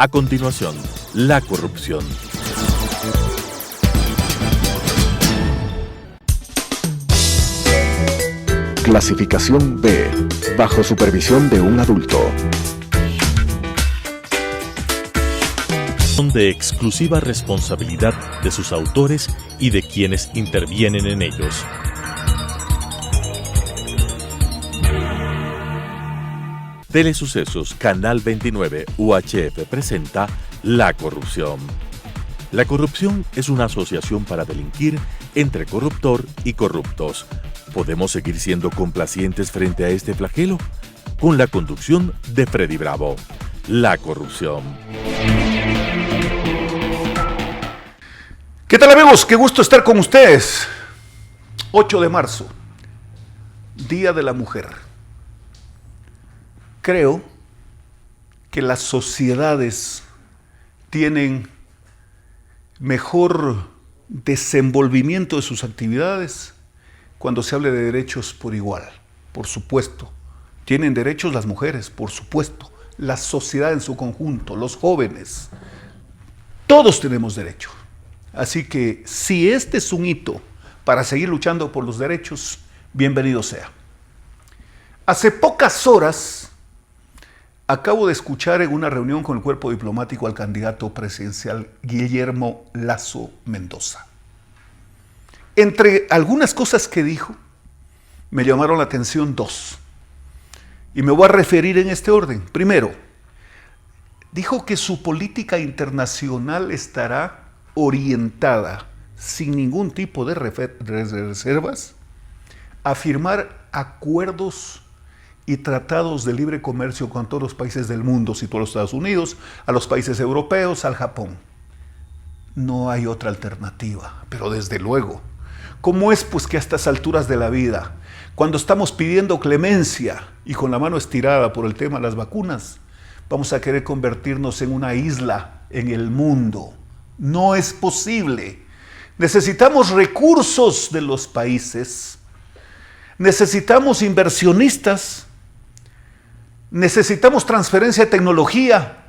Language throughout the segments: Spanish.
A continuación, la corrupción. Clasificación B, bajo supervisión de un adulto. Son de exclusiva responsabilidad de sus autores y de quienes intervienen en ellos. Telesucesos, Canal 29, UHF presenta La Corrupción. La corrupción es una asociación para delinquir entre corruptor y corruptos. ¿Podemos seguir siendo complacientes frente a este flagelo? Con la conducción de Freddy Bravo. La corrupción. ¿Qué tal, amigos? Qué gusto estar con ustedes. 8 de marzo, Día de la Mujer. Creo que las sociedades tienen mejor desenvolvimiento de sus actividades cuando se hable de derechos por igual, por supuesto. Tienen derechos las mujeres, por supuesto. La sociedad en su conjunto, los jóvenes. Todos tenemos derechos. Así que si este es un hito para seguir luchando por los derechos, bienvenido sea. Hace pocas horas acabo de escuchar en una reunión con el cuerpo diplomático al candidato presidencial Guillermo Lasso Mendoza. Entre algunas cosas que dijo, me llamaron la atención dos. Y me voy a referir en este orden. Primero, dijo que su política internacional estará orientada, sin ningún tipo de reservas, a firmar acuerdos y tratados de libre comercio con todos los países del mundo, citó a los Estados Unidos, a los países europeos, al Japón. No hay otra alternativa, pero desde luego. ¿Cómo es pues que a estas alturas de la vida, cuando estamos pidiendo clemencia y con la mano estirada por el tema de las vacunas, vamos a querer convertirnos en una isla en el mundo? No es posible. Necesitamos recursos de los países, necesitamos inversionistas, necesitamos transferencia de tecnología,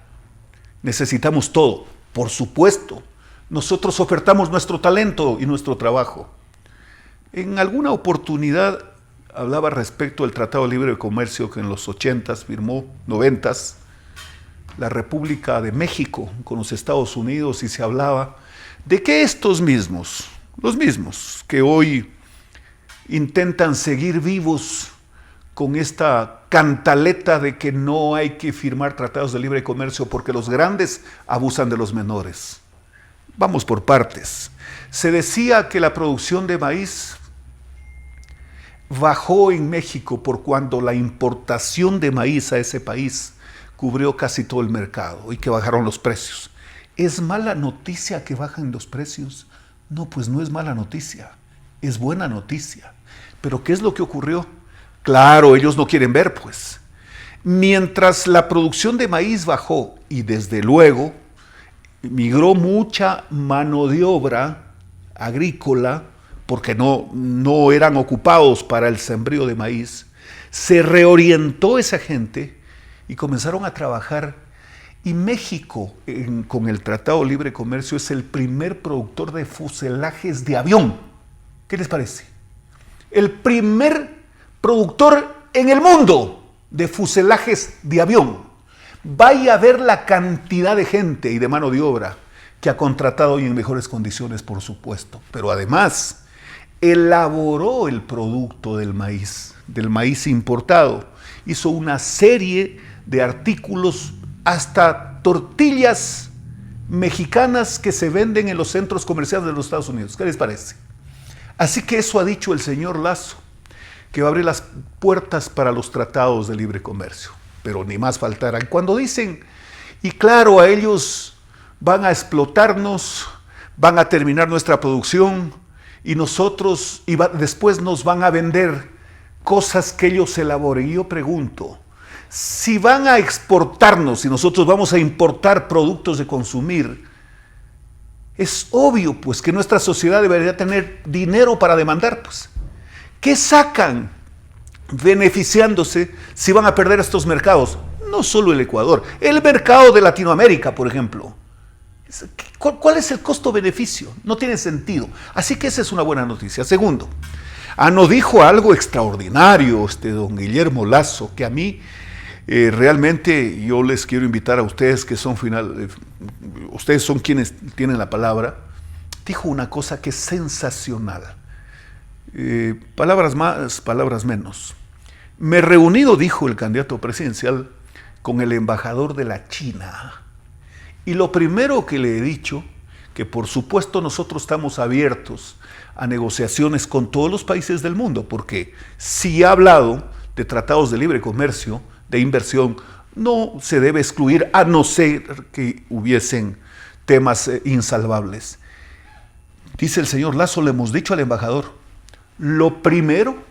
necesitamos todo, por supuesto. Nosotros ofertamos nuestro talento y nuestro trabajo. En alguna oportunidad hablaba respecto al Tratado de Libre Comercio que en los 80s firmó, 90s, la República de México con los Estados Unidos, y se hablaba de que estos mismos, los mismos que hoy intentan seguir vivos con esta cantaleta de que no hay que firmar tratados de libre comercio porque los grandes abusan de los menores. Vamos por partes. Se decía que la producción de maíz bajó en México por cuando la importación de maíz a ese país cubrió casi todo el mercado y que bajaron los precios. ¿Es mala noticia que bajan los precios? No, pues no es mala noticia, es buena noticia. ¿Pero qué es lo que ocurrió? Claro, ellos no quieren ver, pues. Mientras la producción de maíz bajó y desde luego migró mucha mano de obra agrícola, porque no eran ocupados para el sembrío de maíz, se reorientó esa gente y comenzaron a trabajar. Y México, con el Tratado de Libre Comercio, es el primer productor de fuselajes de avión. ¿Qué les parece? El primer productor en el mundo de fuselajes de avión. Vaya a ver la cantidad de gente y de mano de obra que ha contratado y en mejores condiciones, por supuesto. Pero además, elaboró el producto del maíz importado. Hizo una serie de artículos, hasta tortillas mexicanas que se venden en los centros comerciales de los Estados Unidos. ¿Qué les parece? Así que eso ha dicho el señor Lasso, que va a abrir las puertas para los tratados de libre comercio. Pero ni más faltará. Cuando dicen, y claro, a ellos van a explotarnos, van a terminar nuestra producción y nosotros, después nos van a vender cosas que ellos elaboren. Y yo pregunto, si van a exportarnos y nosotros vamos a importar productos de consumir, es obvio pues que nuestra sociedad debería tener dinero para demandar, pues. ¿Qué sacan beneficiándose si van a perder estos mercados? no solo el Ecuador, el mercado de Latinoamérica, por ejemplo. ¿Cuál es el costo-beneficio? No tiene sentido. Así que esa es una buena noticia. Segundo, nos dijo algo extraordinario don Guillermo Lasso, que a mí realmente yo les quiero invitar a ustedes, que son ustedes son quienes tienen la palabra. Dijo una cosa que es sensacional. Palabras más, palabras menos. Me he reunido, dijo el candidato presidencial, con el embajador de la China. Y lo primero que le he dicho, que por supuesto nosotros estamos abiertos a negociaciones con todos los países del mundo, porque si ha hablado de tratados de libre comercio, de inversión, no se debe excluir, a no ser que hubiesen temas insalvables. Dice el señor Lasso, le hemos dicho al embajador, lo primero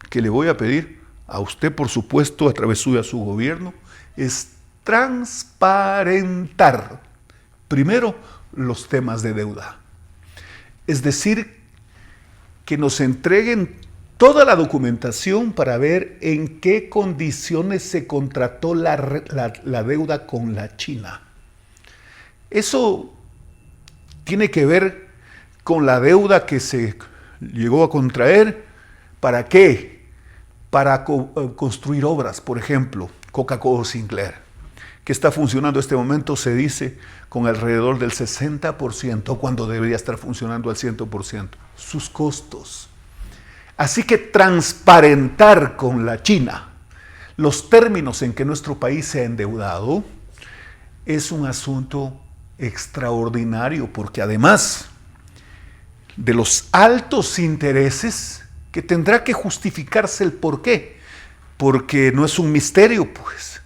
que le voy a pedir a usted, por supuesto, a través suyo a su gobierno, es transparentar primero los temas de deuda. Es decir, que nos entreguen toda la documentación para ver en qué condiciones se contrató la deuda con la China. Eso tiene que ver con la deuda que se llegó a contraer. ¿Para qué? Para construir obras, por ejemplo, Coca-Cola Sinclair, que está funcionando en este momento, se dice, con alrededor del 60%, cuando debería estar funcionando al 100%, sus costos. Así que transparentar con la China los términos en que nuestro país se ha endeudado es un asunto extraordinario, porque además de los altos intereses, que tendrá que justificarse el por qué, porque no es un misterio, pues.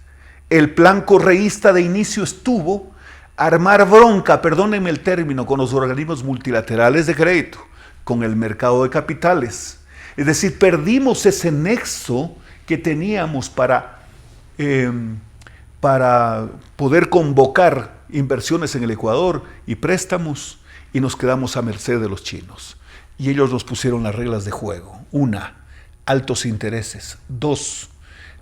El plan correísta de inicio estuvo armar bronca, perdónenme el término, con los organismos multilaterales de crédito, con el mercado de capitales. Es decir, perdimos ese nexo que teníamos para poder convocar inversiones en el Ecuador y préstamos, y nos quedamos a merced de los chinos. Y ellos nos pusieron las reglas de juego. 1, altos intereses. 2,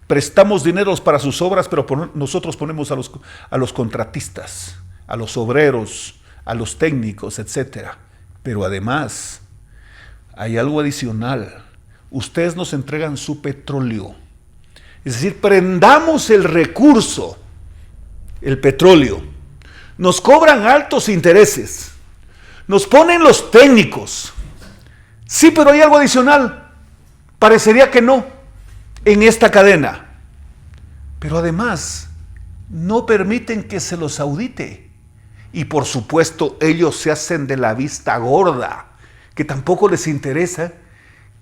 prestamos dineros para sus obras, pero nosotros ponemos a los contratistas, a los obreros, a los técnicos, etc. Pero además, hay algo adicional. Ustedes nos entregan su petróleo. Es decir, prendamos el recurso, el petróleo. Nos cobran altos intereses. Nos ponen los técnicos. Sí, pero hay algo adicional. Parecería que no en esta cadena. Pero además, no permiten que se los audite. Y por supuesto, ellos se hacen de la vista gorda, que tampoco les interesa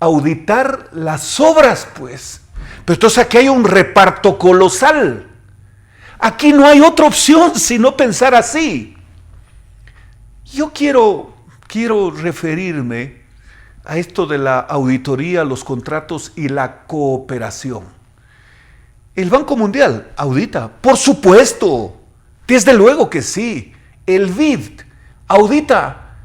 auditar las obras, pues. Pero entonces aquí hay un reparto colosal. Aquí no hay otra opción sino pensar así. Yo quiero referirme a esto de la auditoría, los contratos y la cooperación. El Banco Mundial audita, por supuesto, desde luego que sí. El BID audita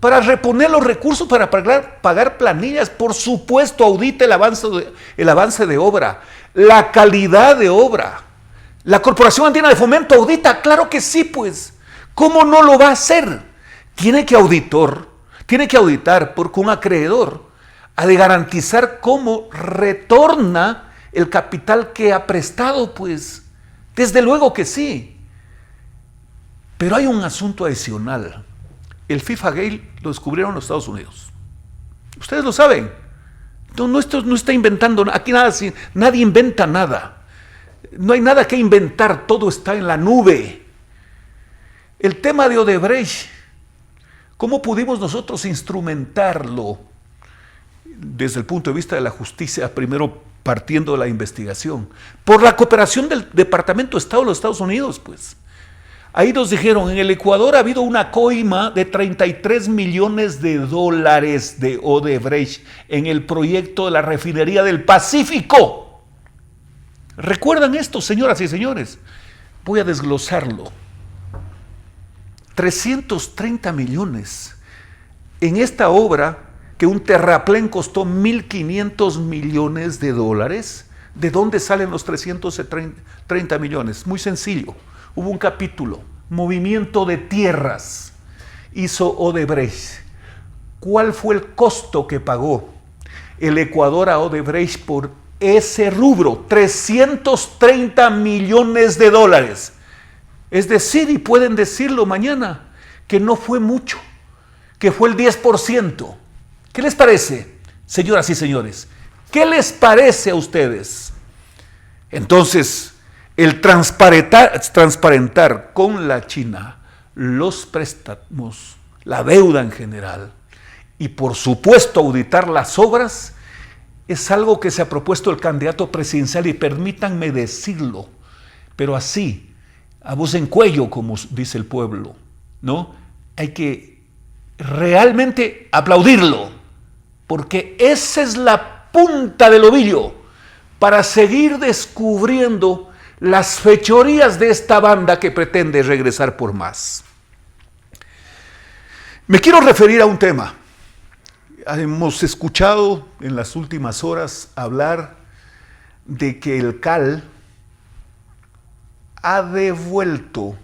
para reponer los recursos para pagar planillas, por supuesto audita el avance de obra, la calidad de obra. La Corporación Andina de Fomento audita, claro que sí, pues. ¿Cómo no lo va a hacer? Tiene que auditar porque un acreedor ha de garantizar cómo retorna el capital que ha prestado, pues. Desde luego que sí. Pero hay un asunto adicional. El FIFA Gate lo descubrieron los Estados Unidos. Ustedes lo saben. Esto no está inventando, aquí nadie inventa nada. No hay nada que inventar, todo está en la nube. El tema de Odebrecht, ¿cómo pudimos nosotros instrumentarlo desde el punto de vista de la justicia, primero partiendo de la investigación? Por la cooperación del Departamento de Estado de los Estados Unidos, pues. Ahí nos dijeron, en el Ecuador ha habido una coima de $33 millones de Odebrecht en el proyecto de la refinería del Pacífico. ¿Recuerdan esto, señoras y señores? Voy a desglosarlo. 330 millones en esta obra que un terraplén costó $1.500 millones. ¿De dónde salen los 330 millones? Muy sencillo. Hubo un capítulo, movimiento de tierras, hizo Odebrecht. ¿Cuál fue el costo que pagó el Ecuador a Odebrecht por ese rubro? 330 millones de dólares. Es decir, y pueden decirlo mañana, que no fue mucho, que fue el 10%. ¿Qué les parece, señoras y señores? ¿Qué les parece a ustedes? Entonces, el transparentar con la China los préstamos, la deuda en general, y por supuesto auditar las obras, es algo que se ha propuesto el candidato presidencial, y permítanme decirlo, pero así, a voz en cuello, como dice el pueblo, ¿no? Hay que realmente aplaudirlo, porque esa es la punta del ovillo para seguir descubriendo las fechorías de esta banda que pretende regresar por más. Me quiero referir a un tema. Hemos escuchado en las últimas horas hablar de que el CAL ha devuelto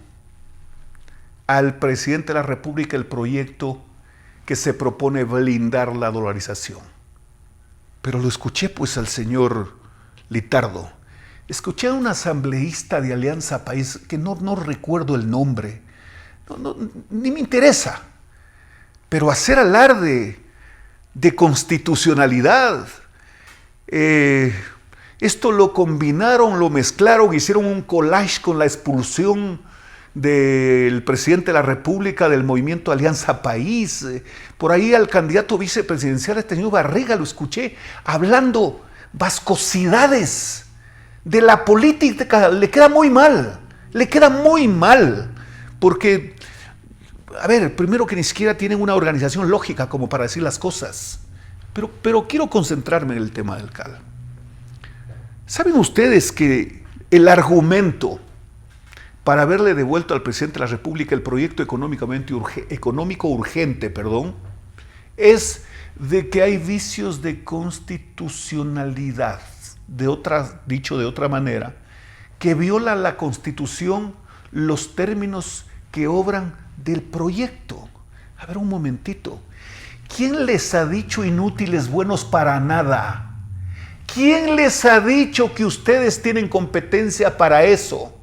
al presidente de la República el proyecto que se propone blindar la dolarización. Pero lo escuché pues al señor Litardo. Escuché a un asambleísta de Alianza País, que no recuerdo el nombre, ni me interesa, pero hacer alarde de constitucionalidad. Esto lo combinaron, lo mezclaron, hicieron un collage con la expulsión del presidente de la República del movimiento Alianza País. Por ahí al candidato vicepresidencial, este señor Barriga, lo escuché hablando vascosidades de la política. Le queda muy mal, porque, a ver, primero que ni siquiera tienen una organización lógica como para decir las cosas. Pero quiero concentrarme en el tema del CAL. ¿Saben ustedes que el argumento para haberle devuelto al presidente de la República el proyecto económico urgente, es de que hay vicios de constitucionalidad, dicho de otra manera, que viola la Constitución los términos que obran del proyecto? A ver, un momentito. ¿Quién les ha dicho inútiles buenos para nada? ¿Quién les ha dicho que ustedes tienen competencia para eso?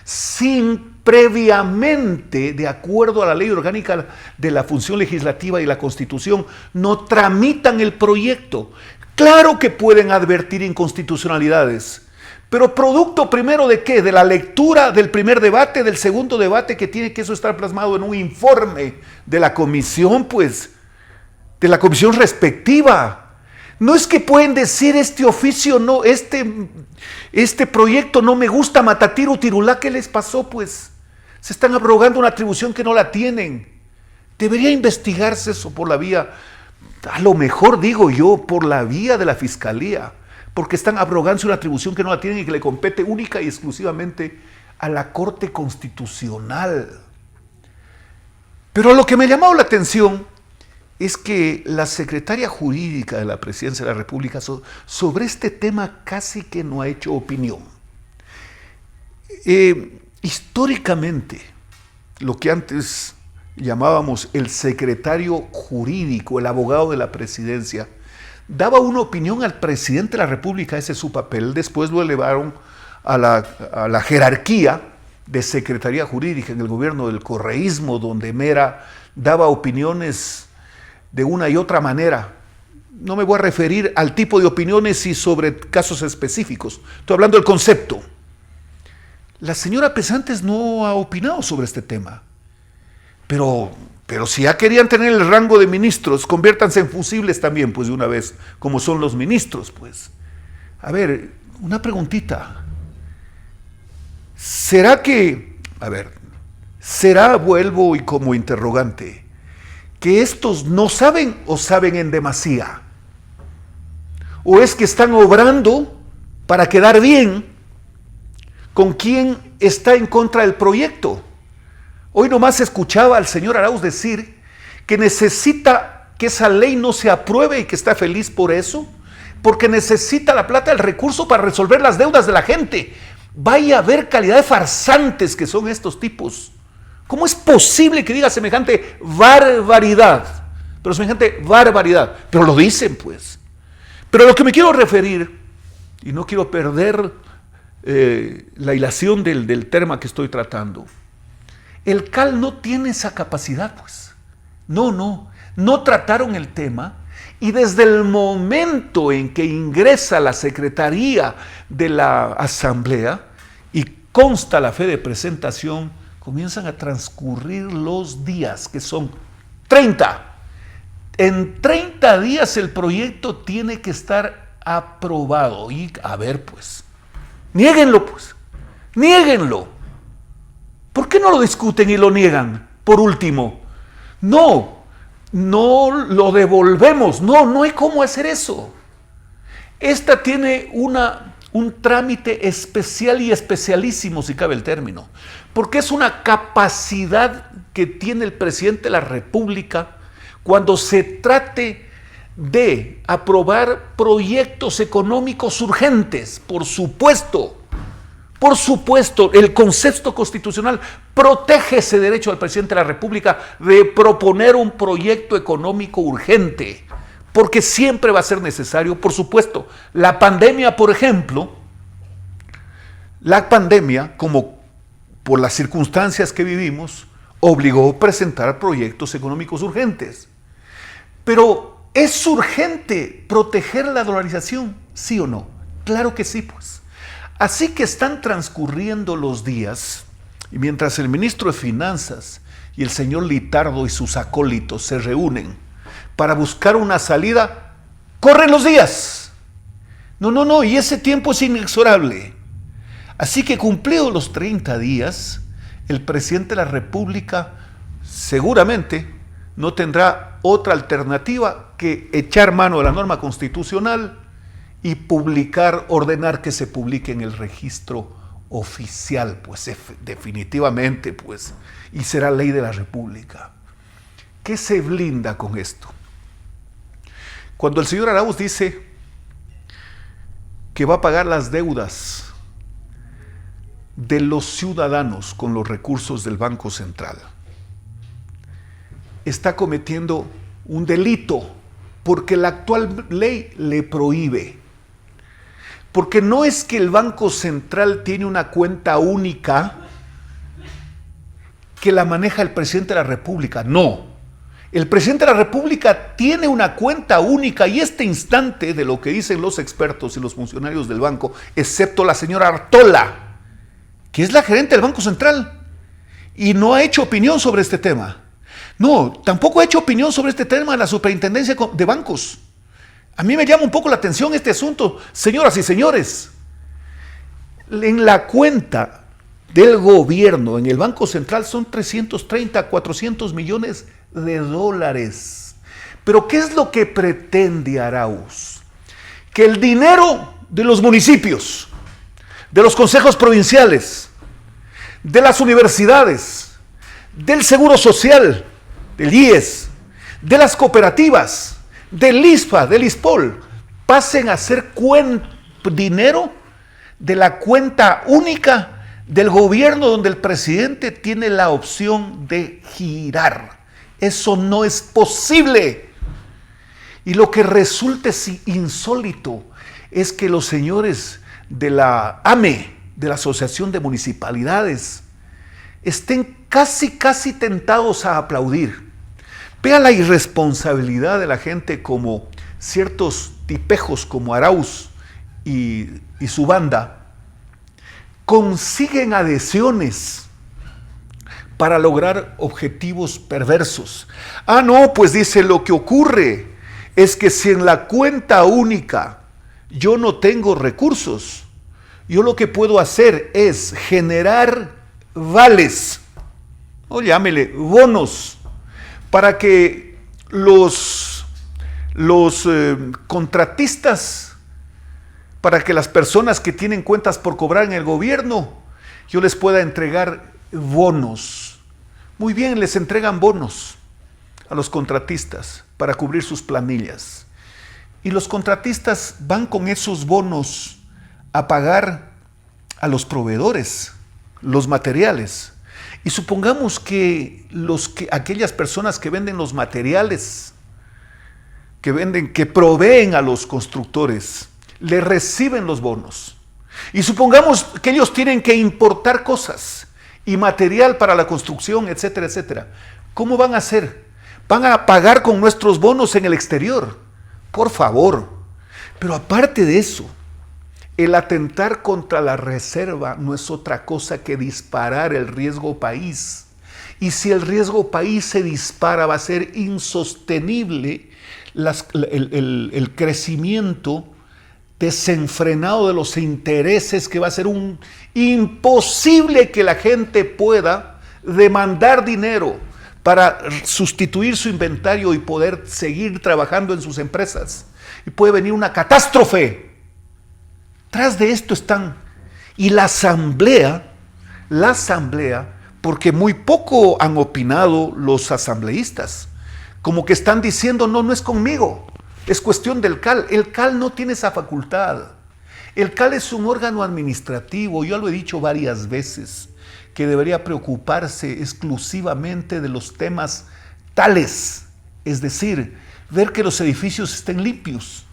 Sin previamente, de acuerdo a la ley orgánica de la función legislativa y la Constitución, no tramitan el proyecto. Claro que pueden advertir inconstitucionalidades, pero producto primero de ¿qué? De la lectura del primer debate, del segundo debate, que tiene que eso estar plasmado en un informe de la comisión, pues, de la comisión respectiva. No es que pueden decir este oficio, no, este proyecto no me gusta, matatiro, tirulá. ¿Qué les pasó? Pues se están abrogando una atribución que no la tienen. Debería investigarse eso por la vía, a lo mejor digo yo, por la vía de la Fiscalía, porque están abrogándose una atribución que no la tienen y que le compete única y exclusivamente a la Corte Constitucional. Pero lo que me ha llamado la atención es que la secretaria jurídica de la Presidencia de la República sobre este tema casi que no ha hecho opinión. Históricamente, lo que antes llamábamos el secretario jurídico, el abogado de la Presidencia, daba una opinión al presidente de la República, ese es su papel. Después lo elevaron a la jerarquía de secretaría jurídica en el gobierno del correísmo, donde Mera daba opiniones de una y otra manera. No me voy a referir al tipo de opiniones y sobre casos específicos. Estoy hablando del concepto. La señora Pesantes no ha opinado sobre este tema. Pero si ya querían tener el rango de ministros, conviértanse en fusibles también, pues de una vez, como son los ministros, pues. A ver, una preguntita. ¿Será, vuelvo y como interrogante, que estos no saben o saben en demasía? ¿O es que están obrando para quedar bien con quien está en contra del proyecto? Hoy nomás escuchaba al señor Arauz decir que necesita que esa ley no se apruebe y que está feliz por eso, porque necesita la plata, el recurso para resolver las deudas de la gente. Vaya a ver calidad de farsantes que son estos tipos. ¿Cómo es posible que diga semejante barbaridad? Pero semejante barbaridad. Pero lo dicen, pues. Pero a lo que me quiero referir, y no quiero perder la hilación del tema que estoy tratando, el CAL no tiene esa capacidad, pues. No trataron el tema, y desde el momento en que ingresa la Secretaría de la Asamblea y consta la fe de presentación, comienzan a transcurrir los días, que son 30. En 30 días el proyecto tiene que estar aprobado. Y a ver, pues, niéguenlo, pues, niéguenlo. ¿Por qué no lo discuten y lo niegan? Por último, no lo devolvemos. No hay cómo hacer eso. Esta tiene un trámite especial y especialísimo, si cabe el término, porque es una capacidad que tiene el presidente de la República cuando se trate de aprobar proyectos económicos urgentes. Por supuesto, el concepto constitucional protege ese derecho al presidente de la República de proponer un proyecto económico urgente, porque siempre va a ser necesario. Por supuesto, la pandemia, por ejemplo, como por las circunstancias que vivimos, obligó a presentar proyectos económicos urgentes. Pero, ¿es urgente proteger la dolarización? ¿Sí o no? Claro que sí, pues. Así que están transcurriendo los días, y mientras el ministro de Finanzas y el señor Litardo y sus acólitos se reúnen para buscar una salida, corren los días. No, y ese tiempo es inexorable. Así que cumplidos los 30 días, el presidente de la República seguramente no tendrá otra alternativa que echar mano de la norma constitucional y ordenar que se publique en el registro oficial, pues definitivamente, pues, y será ley de la República. ¿Qué se blinda con esto? Cuando el señor Arauz dice que va a pagar las deudas de los ciudadanos con los recursos del Banco Central, está cometiendo un delito, porque la actual ley le prohíbe. Porque no es que el Banco Central tiene una cuenta única que la maneja el presidente de la República, no. El presidente de la República tiene una cuenta única, y este instante, de lo que dicen los expertos y los funcionarios del banco, excepto la señora Artola, que es la gerente del Banco Central, y no ha hecho opinión sobre este tema. No, tampoco ha hecho opinión sobre este tema de la superintendencia de bancos. A mí me llama un poco la atención este asunto, señoras y señores. En la cuenta del gobierno, en el Banco Central, son 330 a 400 millones de dólares. Pero ¿qué es lo que pretende Arauz? Que el dinero de los municipios, de los consejos provinciales, de las universidades, del Seguro Social, del IES, de las cooperativas, del ISFA, del ISPOL, pasen a ser dinero de la cuenta única del gobierno, donde el presidente tiene la opción de girar. Eso no es posible. Y lo que resulta insólito es que los señores de la AME, de la Asociación de Municipalidades, estén casi tentados a aplaudir. Vea la irresponsabilidad de la gente, como ciertos tipejos como Arauz y su banda consiguen adhesiones para lograr objetivos perversos. No, pues dice, lo que ocurre es que si en la cuenta única yo no tengo recursos, yo lo que puedo hacer es generar vales, o llámele bonos, para que los contratistas, para que las personas que tienen cuentas por cobrar en el gobierno, yo les pueda entregar bonos. Muy bien, les entregan bonos a los contratistas para cubrir sus planillas. Y los contratistas van con esos bonos a pagar a los proveedores los materiales. Y supongamos que aquellas personas que venden los materiales, que proveen a los constructores, le reciben los bonos. Y supongamos que ellos tienen que importar cosas y material para la construcción, etcétera, etcétera. ¿Cómo van a hacer? ¿Van a pagar con nuestros bonos en el exterior? Por favor. Pero aparte de eso, el atentar contra la reserva no es otra cosa que disparar el riesgo país. Y si el riesgo país se dispara, va a ser insostenible el crecimiento desenfrenado de los intereses, que va a ser imposible que la gente pueda demandar dinero para sustituir su inventario y poder seguir trabajando en sus empresas. Y puede venir una catástrofe. Tras de esto están. Y la asamblea, porque muy poco han opinado los asambleístas, como que están diciendo, no es conmigo, es cuestión del CAL. El CAL no tiene esa facultad. El CAL es un órgano administrativo, yo lo he dicho varias veces, que debería preocuparse exclusivamente de los temas tales, es decir, ver que los edificios estén limpios,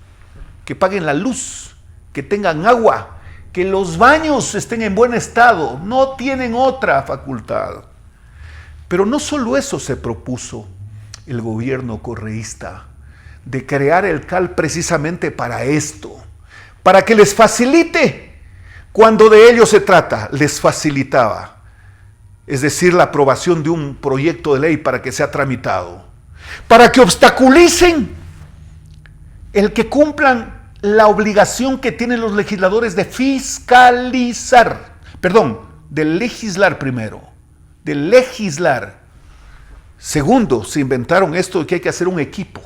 que paguen la luz, que tengan agua, que los baños estén en buen estado. No tienen otra facultad. Pero no solo eso se propuso el gobierno correísta, de crear el CAL precisamente para esto, para que les facilite cuando de ello se trata. Les facilitaba, es decir, la aprobación de un proyecto de ley para que sea tramitado, para que obstaculicen el que cumplan la obligación que tienen los legisladores de de legislar primero, de legislar. Segundo, se inventaron esto de que hay que hacer un equipo,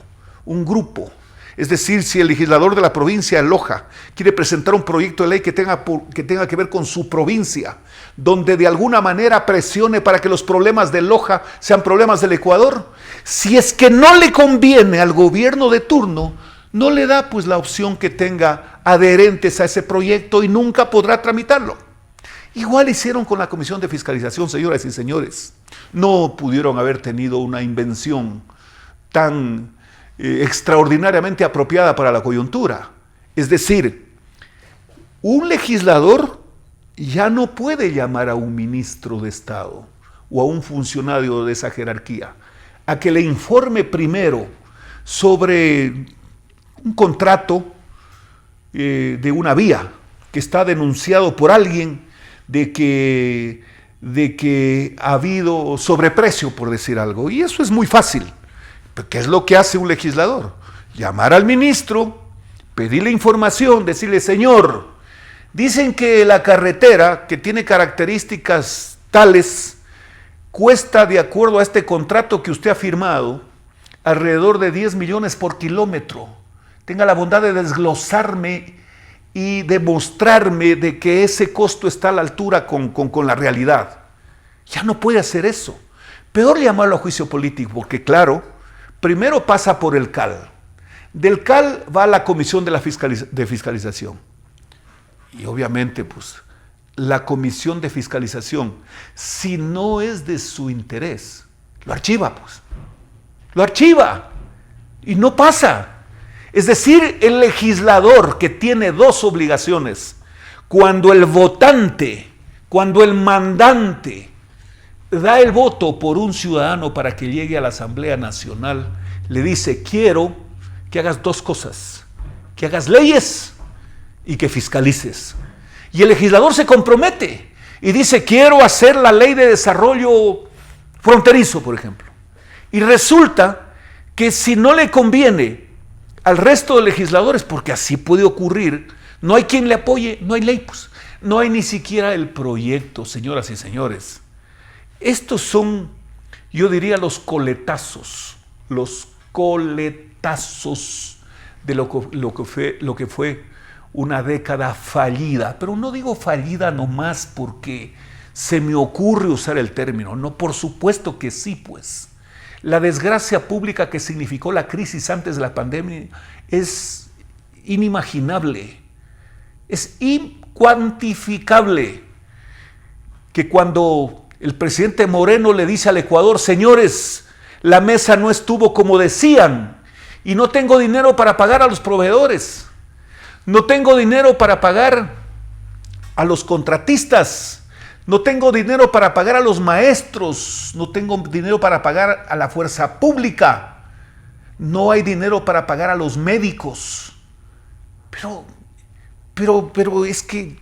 un grupo. Es decir, si el legislador de la provincia de Loja quiere presentar un proyecto de ley que tenga que ver con su provincia, donde de alguna manera presione para que los problemas de Loja sean problemas del Ecuador, si es que no le conviene al gobierno de turno, no le da pues la opción que tenga adherentes a ese proyecto y nunca podrá tramitarlo. Igual hicieron con la Comisión de Fiscalización, señoras y señores. No pudieron haber tenido una invención tan extraordinariamente apropiada para la coyuntura. Es decir, un legislador ya no puede llamar a un ministro de Estado o a un funcionario de esa jerarquía a que le informe primero sobre un contrato de una vía que está denunciado por alguien de que ha habido sobreprecio, por decir algo. Y eso es muy fácil. ¿Qué es lo que hace un legislador? Llamar al ministro, pedirle información, decirle, señor, dicen que la carretera, que tiene características tales, cuesta, de acuerdo a este contrato que usted ha firmado, alrededor de 10 millones por kilómetro. Tenga la bondad de desglosarme y demostrarme de que ese costo está a la altura con la realidad. Ya no puede hacer eso. Peor llamarlo a juicio político, porque claro, primero pasa por el CAL. Del CAL va a la Comisión de Fiscalización. Y obviamente, pues, la Comisión de Fiscalización, si no es de su interés, lo archiva, pues. Lo archiva. Y no pasa. Es decir, el legislador que tiene dos obligaciones, cuando el votante, cuando el mandante da el voto por un ciudadano para que llegue a la Asamblea Nacional, le dice, quiero que hagas dos cosas, que hagas leyes y que fiscalices. Y el legislador se compromete y dice, quiero hacer la ley de desarrollo fronterizo, por ejemplo. Y resulta que si no le conviene al resto de legisladores, porque así puede ocurrir, no hay quien le apoye, no hay ley, pues. No hay ni siquiera el proyecto, señoras y señores. Estos son, yo diría, los coletazos de lo que fue una década fallida. Pero no digo fallida nomás porque se me ocurre usar el término. No, por supuesto que sí, pues. La desgracia pública que significó la crisis antes de la pandemia es inimaginable, es incuantificable que cuando el presidente Moreno le dice al Ecuador: señores, la mesa no estuvo como decían y no tengo dinero para pagar a los proveedores, no tengo dinero para pagar a los contratistas, no tengo dinero para pagar a los maestros, no tengo dinero para pagar a la fuerza pública, no hay dinero para pagar a los médicos. Pero es que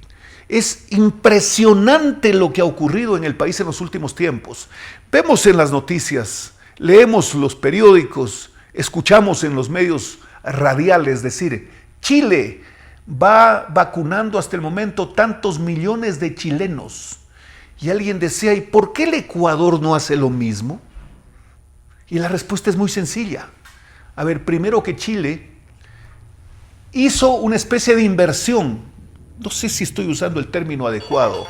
es impresionante lo que ha ocurrido en el país en los últimos tiempos. Vemos en las noticias, leemos los periódicos, escuchamos en los medios radiales decir: Chile va vacunando hasta el momento tantos millones de chilenos. Y alguien decía: ¿y por qué el Ecuador no hace lo mismo? Y la respuesta es muy sencilla. A ver, primero que Chile hizo una especie de inversión, no sé si estoy usando el término adecuado,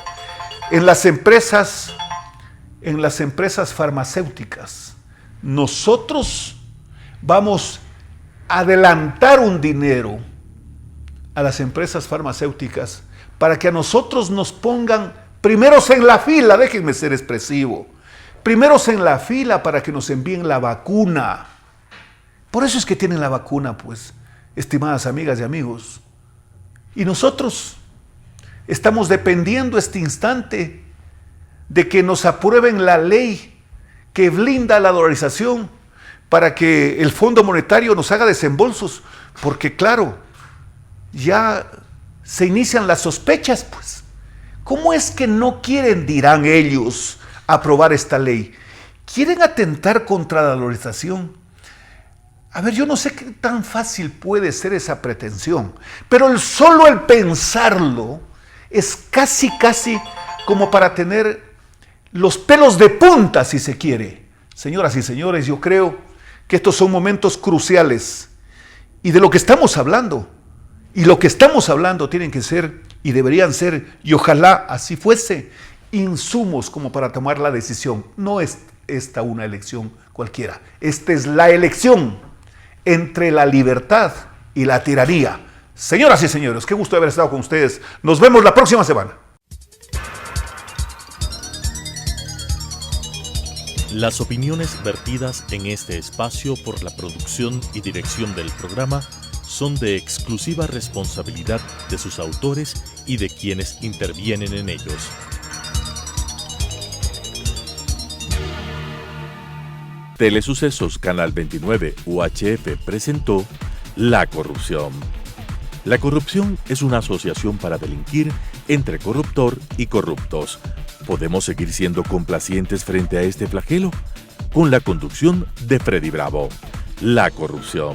en las empresas farmacéuticas. Nosotros vamos a adelantar un dinero a las empresas farmacéuticas para que a nosotros nos pongan primeros en la fila, déjenme ser expresivo, primeros en la fila para que nos envíen la vacuna. Por eso es que tienen la vacuna, pues, estimadas amigas y amigos. Y nosotros estamos dependiendo este instante de que nos aprueben la ley que blinda la dolarización para que el Fondo Monetario nos haga desembolsos, porque claro, ya se inician las sospechas, pues. ¿Cómo es que no quieren, dirán ellos, aprobar esta ley? ¿Quieren atentar contra la dolarización? A ver, yo no sé qué tan fácil puede ser esa pretensión, pero solo el pensarlo es casi como para tener los pelos de punta, si se quiere. Señoras y señores, yo creo que estos son momentos cruciales y de lo que estamos hablando, y lo que estamos hablando tienen que ser y deberían ser, y ojalá así fuese, insumos como para tomar la decisión. No es esta una elección cualquiera, esta es la elección entre la libertad y la tiranía. Señoras y señores, qué gusto haber estado con ustedes. Nos vemos la próxima semana. Las opiniones vertidas en este espacio por la producción y dirección del programa son de exclusiva responsabilidad de sus autores y de quienes intervienen en ellos. Telesucesos Canal 29 UHF presentó La Corrupción. La corrupción es una asociación para delinquir entre corruptor y corruptos. ¿Podemos seguir siendo complacientes frente a este flagelo? Con la conducción de Freddy Bravo. La Corrupción.